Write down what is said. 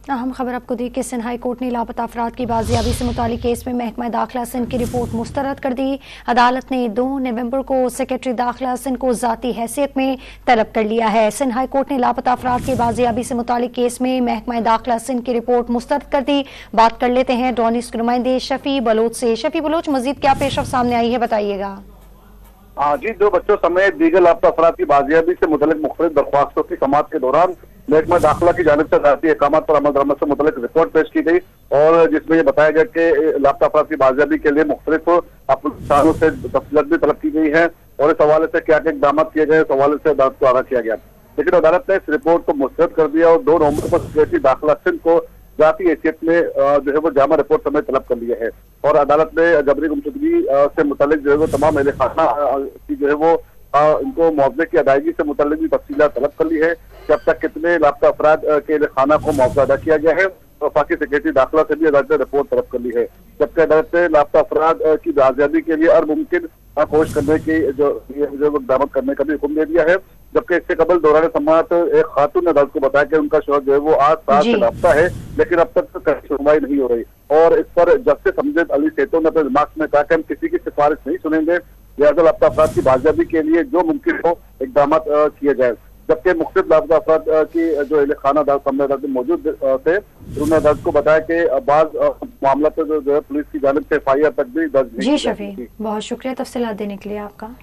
अहम खबर आपको दी कि सिंध हाई कोर्ट ने लापता अफराद की बाजियाबी से मुतालिक केस में महकमा दाखिला सिंध की रिपोर्ट मुस्तरद कर दी। अदालत ने 2 नवंबर को सेक्रेटरी दाखिला सिंध को ज़ाती हैसियत में तलब कर लिया है। सिंध हाई कोर्ट ने लापता अफराद की बाजियाबी से मुतालिक केस में महकमा दाखिला सिंध की रिपोर्ट मुस्तरद कर दी। बात कर लेते हैं डॉनिस के नुमाइंदे शफी बलोच से। शफी बलोच, मजीद क्या पेशरफ सामने आई है, बताइएगा। जी, 2 बच्चों समेत दीगर लापता अफराद की बाजियाबी से मुतल्लिक मुख्तलिफ दरख्वास्तों की समाअत के दौरान महकमा दाखिला की जानिब से ज़ाती अहकामात पर अमल दरामद से मुतल्लिक रिपोर्ट पेश की गई और जिसमें ये बताया गया कि लापता अफराद की बाजियाबी के लिए मुख्तलिफ अफसरानों से तफसीलात भी तलब की गई है और इस हवाले से क्या क्या इक़दाम किए गए, इस हवाले से अदालत को आगाह किया गया। लेकिन अदालत ने इस रिपोर्ट को मुस्तरद कर दिया और 2 नवंबर को सेक्रेटरी दाखिला सिंध को ज़ाती हैसियत में जो है वो जामा रिपोर्ट समेत तलब कर लिया है और अदालत ने जबरी गुमशुदगी से मुतल्लिक जो है वो तमाम अहले खाना की जो है वो इनको मुआवजे की अदायगी से मुतल्लिक भी तफसीलात तलब कर ली है कि अब तक कितने लापता अफराद के अहले खाना को मुआवजा अदा किया गया है और वफाकी सेक्रेटरी दाखिला से भी अदालत ने रिपोर्ट तलब कर ली है। जबकि अदालत ने लापता अफराद की बाजियाबी के लिए हर मुमकिन कोशिश करने की जो इक़दाम करने का भी हुक्म दे दिया है। जबकि इससे कबल दौरान समाअत एक खातून ने अदालत को बताया कि उनका शौहर जो है वो आज 7 से लापता है, लेकिन अब तक कहीं सुनवाई नहीं हो रही और इस पर जस्टिस अमजद अली सेतो ने अपने दिमाग में कहा कि हम किसी की सिफारिश नहीं सुनेंगे, लिहाजा लापता अफराद की बाजियाबी के लिए जो मुमकिन हो इक़दाम किए जाए। जबकि मुख्तलिफ लापता अफराद की जो अहले खाना अदालत में मौजूद थे, उन्होंने अदालत को बताया कि बाज़ मामला जो है पुलिस की जानिब से FIR तक भी दर्ज नहीं। जी शफी, बहुत शुक्रिया तफसीलात देने के लिए आपका।